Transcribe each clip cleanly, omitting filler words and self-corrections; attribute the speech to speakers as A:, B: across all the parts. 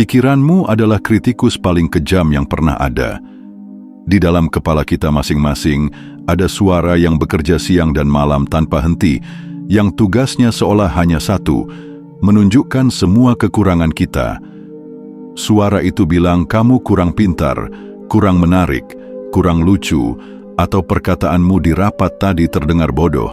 A: Pikiranmu adalah kritikus paling kejam yang pernah ada. Di dalam kepala kita masing-masing ada suara yang bekerja siang dan malam tanpa henti, yang tugasnya seolah hanya satu, menunjukkan semua kekurangan kita. Suara itu bilang kamu kurang pintar, kurang menarik, kurang lucu, atau perkataanmu di rapat tadi terdengar bodoh.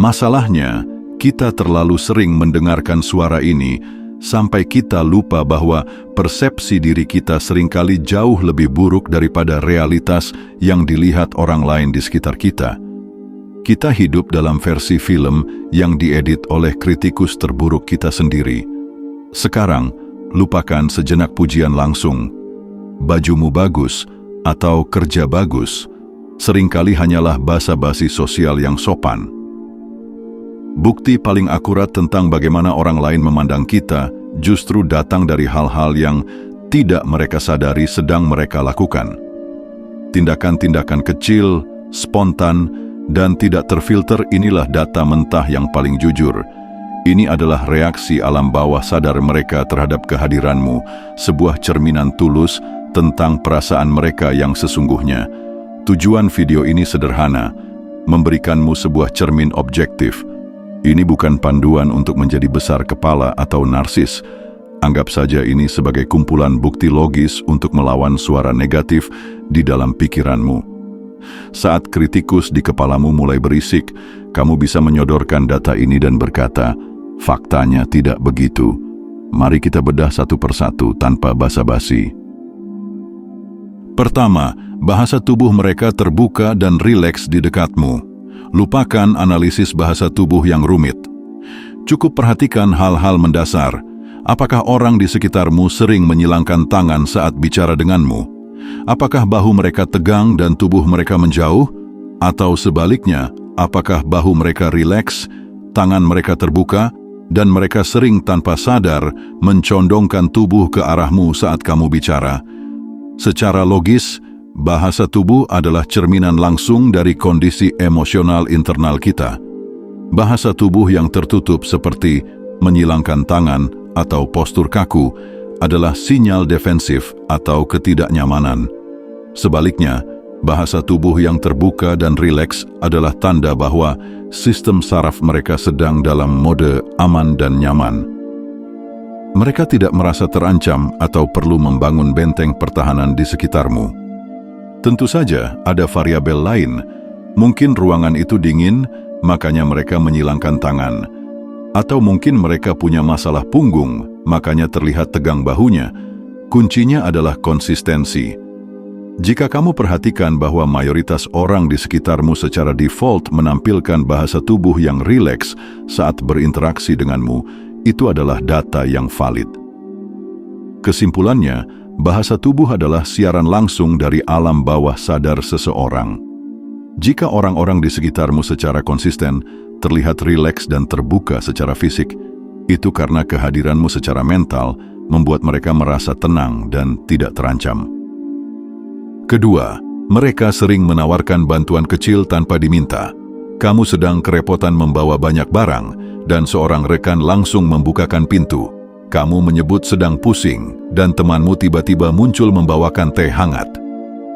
A: Masalahnya, kita terlalu sering mendengarkan suara ini sampai kita lupa bahwa persepsi diri kita seringkali jauh lebih buruk daripada realitas yang dilihat orang lain di sekitar kita. Kita hidup dalam versi film yang diedit oleh kritikus terburuk kita sendiri. Sekarang, lupakan sejenak pujian langsung. Bajumu bagus atau kerja bagus seringkali hanyalah basa-basi sosial yang sopan. Bukti paling akurat tentang bagaimana orang lain memandang kita justru datang dari hal-hal yang tidak mereka sadari sedang mereka lakukan. Tindakan-tindakan kecil, spontan, dan tidak terfilter inilah data mentah yang paling jujur. Ini adalah reaksi alam bawah sadar mereka terhadap kehadiranmu, sebuah cerminan tulus tentang perasaan mereka yang sesungguhnya. Tujuan video ini sederhana, memberikanmu sebuah cermin objektif. Ini bukan panduan untuk menjadi besar kepala atau narsis. Anggap saja ini sebagai kumpulan bukti logis untuk melawan suara negatif di dalam pikiranmu. Saat kritikus di kepalamu mulai berisik, kamu bisa menyodorkan data ini dan berkata, faktanya tidak begitu. Mari kita bedah satu persatu tanpa basa-basi. Pertama, bahasa tubuh mereka terbuka dan rileks di dekatmu. Lupakan analisis bahasa tubuh yang rumit. Cukup perhatikan hal-hal mendasar. Apakah orang di sekitarmu sering menyilangkan tangan saat bicara denganmu? Apakah bahu mereka tegang dan tubuh mereka menjauh? Atau sebaliknya, apakah bahu mereka rileks, tangan mereka terbuka, dan mereka sering tanpa sadar mencondongkan tubuh ke arahmu saat kamu bicara? Secara logis, bahasa tubuh adalah cerminan langsung dari kondisi emosional internal kita. Bahasa tubuh yang tertutup seperti menyilangkan tangan atau postur kaku adalah sinyal defensif atau ketidaknyamanan. Sebaliknya, bahasa tubuh yang terbuka dan rileks adalah tanda bahwa sistem saraf mereka sedang dalam mode aman dan nyaman. Mereka tidak merasa terancam atau perlu membangun benteng pertahanan di sekitarmu. Tentu saja ada variabel lain. Mungkin ruangan itu dingin, makanya mereka menyilangkan tangan. Atau mungkin mereka punya masalah punggung, makanya terlihat tegang bahunya. Kuncinya adalah konsistensi. Jika kamu perhatikan bahwa mayoritas orang di sekitarmu secara default menampilkan bahasa tubuh yang rileks saat berinteraksi denganmu, itu adalah data yang valid. Kesimpulannya, bahasa tubuh adalah siaran langsung dari alam bawah sadar seseorang. Jika orang-orang di sekitarmu secara konsisten terlihat rileks dan terbuka secara fisik, itu karena kehadiranmu secara mental membuat mereka merasa tenang dan tidak terancam. Kedua, mereka sering menawarkan bantuan kecil tanpa diminta. Kamu sedang kerepotan membawa banyak barang, dan seorang rekan langsung membukakan pintu. Kamu menyebut sedang pusing, dan temanmu tiba-tiba muncul membawakan teh hangat.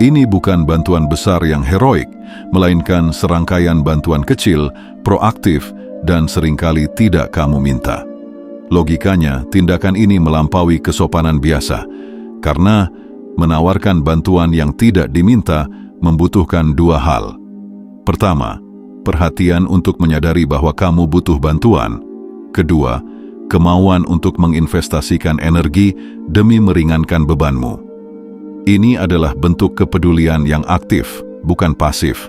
A: Ini bukan bantuan besar yang heroik, melainkan serangkaian bantuan kecil, proaktif, dan seringkali tidak kamu minta. Logikanya, tindakan ini melampaui kesopanan biasa, karena menawarkan bantuan yang tidak diminta membutuhkan dua hal. Pertama, perhatian untuk menyadari bahwa kamu butuh bantuan. Kedua, kemauan untuk menginvestasikan energi demi meringankan bebanmu. Ini adalah bentuk kepedulian yang aktif, bukan pasif.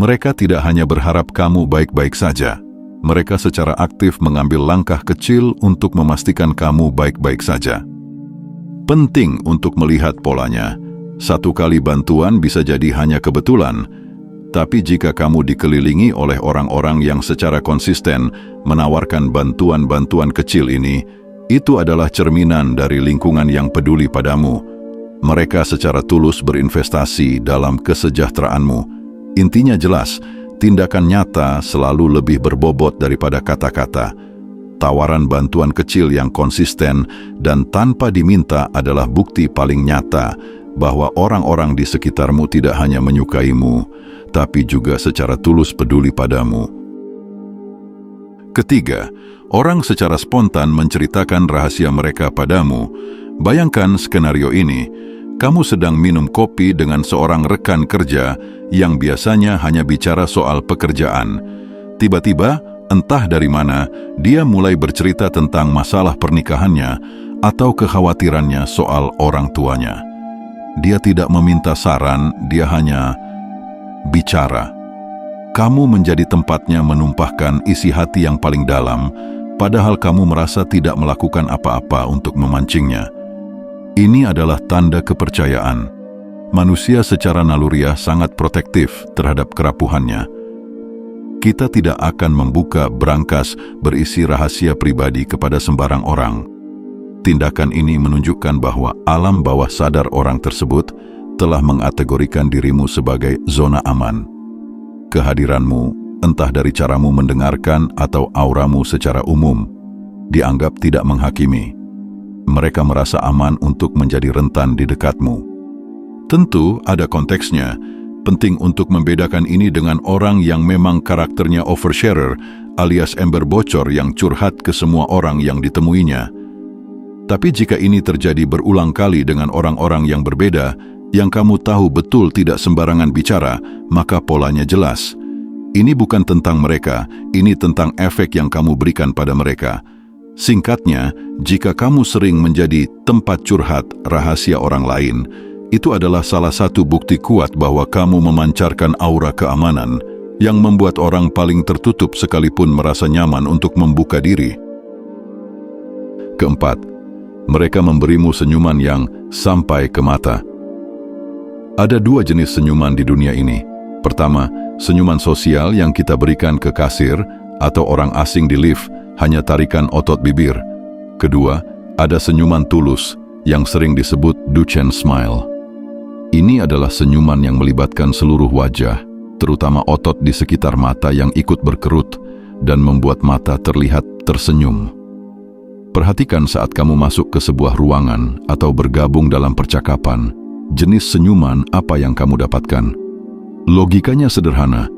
A: Mereka tidak hanya berharap kamu baik-baik saja. Mereka secara aktif mengambil langkah kecil untuk memastikan kamu baik-baik saja. Penting untuk melihat polanya. Satu kali bantuan bisa jadi hanya kebetulan, tapi jika kamu dikelilingi oleh orang-orang yang secara konsisten menawarkan bantuan-bantuan kecil ini, itu adalah cerminan dari lingkungan yang peduli padamu. Mereka secara tulus berinvestasi dalam kesejahteraanmu. Intinya jelas, tindakan nyata selalu lebih berbobot daripada kata-kata. tawaran bantuan kecil yang konsisten dan tanpa diminta adalah bukti paling nyata bahwa orang-orang di sekitarmu tidak hanya menyukaimu, tapi juga secara tulus peduli padamu. Ketiga, orang secara spontan menceritakan rahasia mereka padamu. Bayangkan skenario ini, kamu sedang minum kopi dengan seorang rekan kerja yang biasanya hanya bicara soal pekerjaan. Tiba-tiba, entah dari mana, dia mulai bercerita tentang masalah pernikahannya atau kekhawatirannya soal orang tuanya. Dia tidak meminta saran, dia hanya bicara. Kamu menjadi tempatnya menumpahkan isi hati yang paling dalam, padahal kamu merasa tidak melakukan apa-apa untuk memancingnya. Ini adalah tanda kepercayaan. Manusia secara naluriah sangat protektif terhadap kerapuhannya. Kita tidak akan membuka brankas berisi rahasia pribadi kepada sembarang orang. Tindakan ini menunjukkan bahwa alam bawah sadar orang tersebut telah mengategorikan dirimu sebagai zona aman. Kehadiranmu, entah dari caramu mendengarkan atau auramu secara umum, dianggap tidak menghakimi. Mereka merasa aman untuk menjadi rentan di dekatmu. Tentu ada konteksnya. Penting untuk membedakan ini dengan orang yang memang karakternya oversharer alias ember bocor yang curhat ke semua orang yang ditemuinya. Tapi jika ini terjadi berulang kali dengan orang-orang yang berbeda, yang kamu tahu betul tidak sembarangan bicara, maka polanya jelas. Ini bukan tentang mereka, ini tentang efek yang kamu berikan pada mereka. Singkatnya, jika kamu sering menjadi tempat curhat rahasia orang lain, itu adalah salah satu bukti kuat bahwa kamu memancarkan aura keamanan yang membuat orang paling tertutup sekalipun merasa nyaman untuk membuka diri. Keempat, mereka memberimu senyuman yang sampai ke mata. Ada dua jenis senyuman di dunia ini. Pertama, senyuman sosial yang kita berikan ke kasir atau orang asing di lift, hanya tarikan otot bibir. Kedua, ada senyuman tulus yang sering disebut Duchenne smile. Ini adalah senyuman yang melibatkan seluruh wajah, terutama otot di sekitar mata yang ikut berkerut dan membuat mata terlihat tersenyum. Perhatikan saat kamu masuk ke sebuah ruangan atau bergabung dalam percakapan, jenis senyuman apa yang kamu dapatkan. Logikanya sederhana,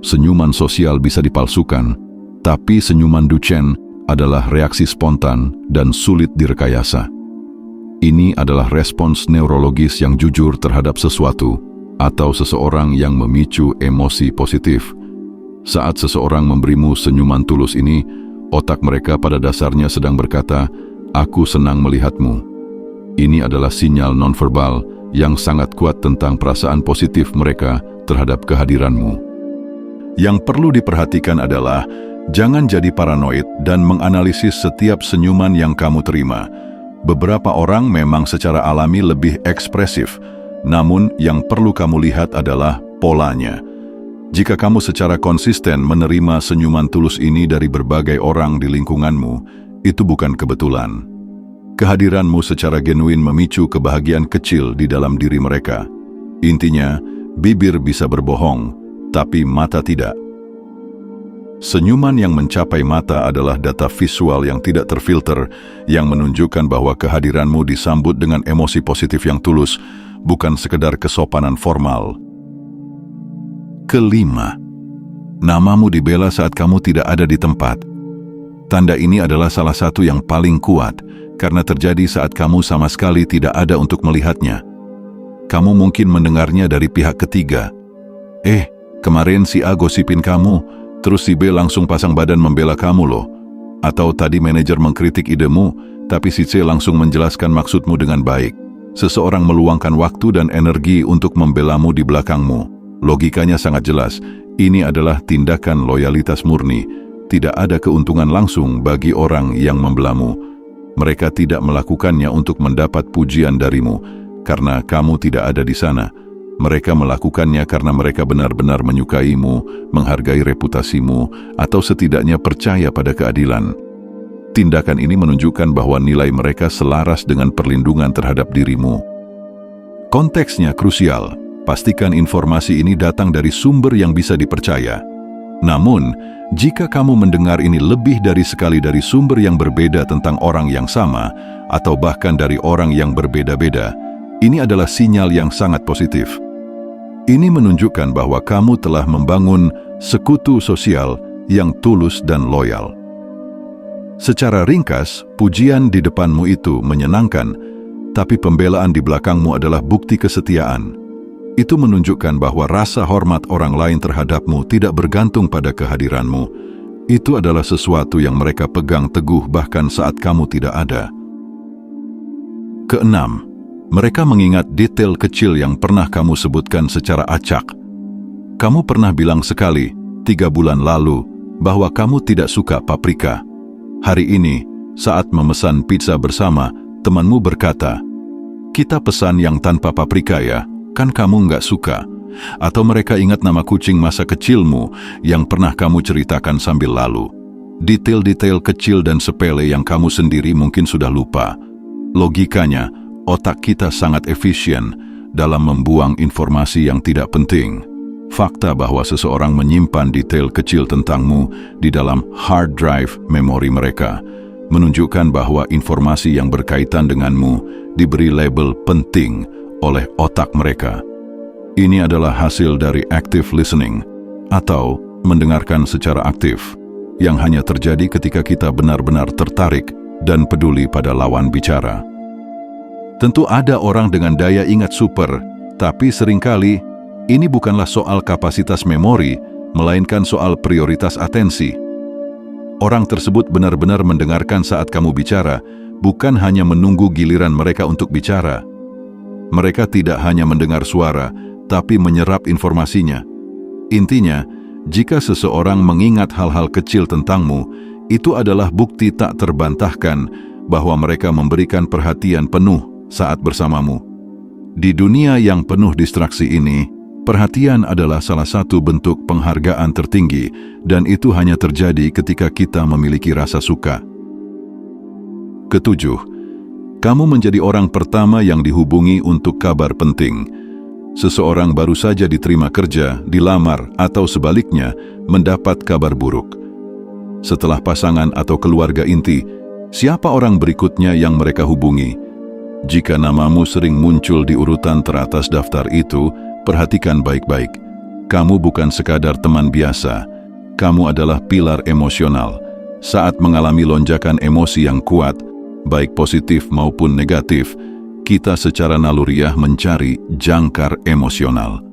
A: senyuman sosial bisa dipalsukan, tapi senyuman Duchenne adalah reaksi spontan dan sulit direkayasa. Ini adalah respons neurologis yang jujur terhadap sesuatu atau seseorang yang memicu emosi positif. Saat seseorang memberimu senyuman tulus ini, otak mereka pada dasarnya sedang berkata, "Aku senang melihatmu." Ini adalah sinyal nonverbal yang sangat kuat tentang perasaan positif mereka terhadap kehadiranmu. Yang perlu diperhatikan adalah, jangan jadi paranoid dan menganalisis setiap senyuman yang kamu terima. Beberapa orang memang secara alami lebih ekspresif, namun yang perlu kamu lihat adalah polanya. Jika kamu secara konsisten menerima senyuman tulus ini dari berbagai orang di lingkunganmu, itu bukan kebetulan. Kehadiranmu secara genuin memicu kebahagiaan kecil di dalam diri mereka. Intinya, bibir bisa berbohong, tapi mata tidak. Senyuman yang mencapai mata adalah data visual yang tidak terfilter, yang menunjukkan bahwa kehadiranmu disambut dengan emosi positif yang tulus, bukan sekedar kesopanan formal. Kelima, namamu dibela saat kamu tidak ada di tempat. Tanda ini adalah salah satu yang paling kuat, karena terjadi saat kamu sama sekali tidak ada untuk melihatnya. Kamu mungkin mendengarnya dari pihak ketiga. Kemarin si A gosipin kamu, terus si B langsung pasang badan membela kamu loh. Atau tadi manajer mengkritik idemu, tapi si C langsung menjelaskan maksudmu dengan baik. Seseorang meluangkan waktu dan energi untuk membelamu di belakangmu. Logikanya sangat jelas, ini adalah tindakan loyalitas murni. Tidak ada keuntungan langsung bagi orang yang membelamu. Mereka tidak melakukannya untuk mendapat pujian darimu, karena kamu tidak ada di sana. Mereka melakukannya karena mereka benar-benar menyukaimu, menghargai reputasimu, atau setidaknya percaya pada keadilan. Tindakan ini menunjukkan bahwa nilai mereka selaras dengan perlindungan terhadap dirimu. Konteksnya krusial. Pastikan informasi ini datang dari sumber yang bisa dipercaya. Namun, jika kamu mendengar ini lebih dari sekali dari sumber yang berbeda tentang orang yang sama, atau bahkan dari orang yang berbeda-beda, ini adalah sinyal yang sangat positif. Ini menunjukkan bahwa kamu telah membangun sekutu sosial yang tulus dan loyal. Secara ringkas, pujian di depanmu itu menyenangkan, tapi pembelaan di belakangmu adalah bukti kesetiaan. Itu menunjukkan bahwa rasa hormat orang lain terhadapmu tidak bergantung pada kehadiranmu. Itu adalah sesuatu yang mereka pegang teguh bahkan saat kamu tidak ada. Keenam, mereka mengingat detail kecil yang pernah kamu sebutkan secara acak. Kamu pernah bilang sekali, 3 bulan lalu, bahwa kamu tidak suka paprika. Hari ini, saat memesan pizza bersama, temanmu berkata, "Kita pesan yang tanpa paprika ya, kan kamu nggak suka." Atau mereka ingat nama kucing masa kecilmu yang pernah kamu ceritakan sambil lalu. Detail-detail kecil dan sepele yang kamu sendiri mungkin sudah lupa. Logikanya, otak kita sangat efisien dalam membuang informasi yang tidak penting. Fakta bahwa seseorang menyimpan detail kecil tentangmu di dalam hard drive memori mereka menunjukkan bahwa informasi yang berkaitan denganmu diberi label penting oleh otak mereka. Ini adalah hasil dari active listening atau mendengarkan secara aktif yang hanya terjadi ketika kita benar-benar tertarik dan peduli pada lawan bicara. Tentu ada orang dengan daya ingat super, tapi seringkali ini bukanlah soal kapasitas memori, melainkan soal prioritas atensi. Orang tersebut benar-benar mendengarkan saat kamu bicara, bukan hanya menunggu giliran mereka untuk bicara. Mereka tidak hanya mendengar suara, tapi menyerap informasinya. Intinya, jika seseorang mengingat hal-hal kecil tentangmu, itu adalah bukti tak terbantahkan bahwa mereka memberikan perhatian penuh saat bersamamu. Di dunia yang penuh distraksi ini, perhatian adalah salah satu bentuk penghargaan tertinggi, dan itu hanya terjadi ketika kita memiliki rasa suka. Ketujuh, kamu menjadi orang pertama yang dihubungi untuk kabar penting. Seseorang baru saja diterima kerja, dilamar, atau sebaliknya mendapat kabar buruk. Setelah pasangan atau keluarga inti, siapa orang berikutnya yang mereka hubungi? Jika namamu sering muncul di urutan teratas daftar itu, perhatikan baik-baik. Kamu bukan sekadar teman biasa. Kamu adalah pilar emosional. Saat mengalami lonjakan emosi yang kuat, baik positif maupun negatif, kita secara naluriah mencari jangkar emosional.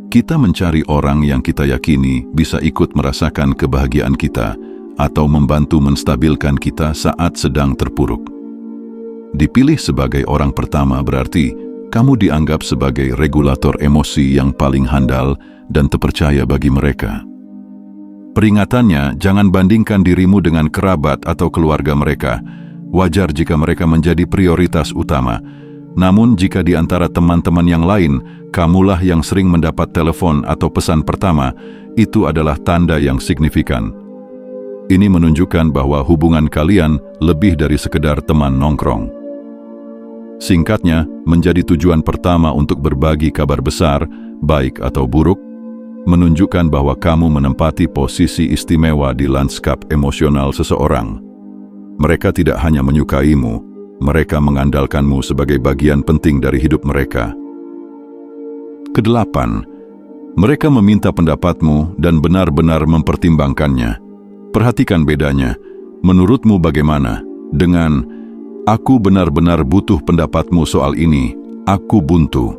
A: Kita mencari orang yang kita yakini bisa ikut merasakan kebahagiaan kita atau membantu menstabilkan kita saat sedang terpuruk. Dipilih sebagai orang pertama berarti kamu dianggap sebagai regulator emosi yang paling handal dan terpercaya bagi mereka. Peringatannya, jangan bandingkan dirimu dengan kerabat atau keluarga mereka. Wajar jika mereka menjadi prioritas utama. Namun jika di antara teman-teman yang lain, kamulah yang sering mendapat telepon atau pesan pertama, itu adalah tanda yang signifikan. Ini menunjukkan bahwa hubungan kalian lebih dari sekedar teman nongkrong. Singkatnya, menjadi tujuan pertama untuk berbagi kabar besar, baik atau buruk, menunjukkan bahwa kamu menempati posisi istimewa di lanskap emosional seseorang. Mereka tidak hanya menyukaimu, mereka mengandalkanmu sebagai bagian penting dari hidup mereka. Kedelapan, mereka meminta pendapatmu dan benar-benar mempertimbangkannya. Perhatikan bedanya. Menurutmu bagaimana? Dengan "Aku benar-benar butuh pendapatmu soal ini, aku buntu."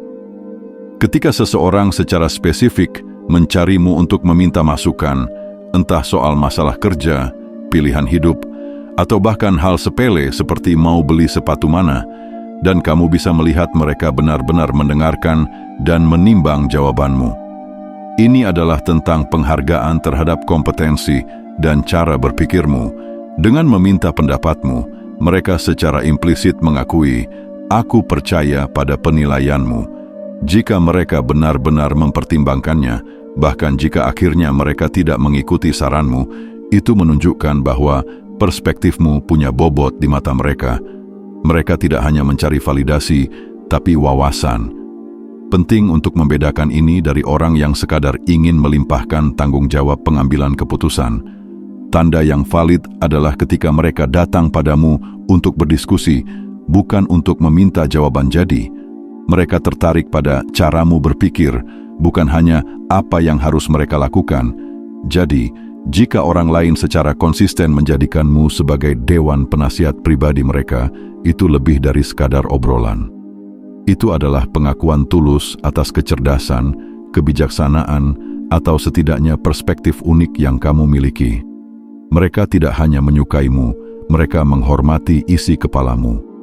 A: Ketika seseorang secara spesifik mencarimu untuk meminta masukan, entah soal masalah kerja, pilihan hidup, atau bahkan hal sepele seperti mau beli sepatu mana, dan kamu bisa melihat mereka benar-benar mendengarkan dan menimbang jawabanmu. Ini adalah tentang penghargaan terhadap kompetensi dan cara berpikirmu. Dengan meminta pendapatmu, mereka secara implisit mengakui, "Aku percaya pada penilaianmu." Jika mereka benar-benar mempertimbangkannya, bahkan jika akhirnya mereka tidak mengikuti saranmu, itu menunjukkan bahwa perspektifmu punya bobot di mata mereka. Mereka tidak hanya mencari validasi, tapi wawasan. Penting untuk membedakan ini dari orang yang sekadar ingin melimpahkan tanggung jawab pengambilan keputusan. Tanda yang valid adalah ketika mereka datang padamu untuk berdiskusi, bukan untuk meminta jawaban jadi. Mereka tertarik pada caramu berpikir, bukan hanya apa yang harus mereka lakukan. Jadi, jika orang lain secara konsisten menjadikanmu sebagai dewan penasihat pribadi mereka, itu lebih dari sekadar obrolan. Itu adalah pengakuan tulus atas kecerdasan, kebijaksanaan, atau setidaknya perspektif unik yang kamu miliki. Mereka tidak hanya menyukaimu, mereka menghormati isi kepalamu.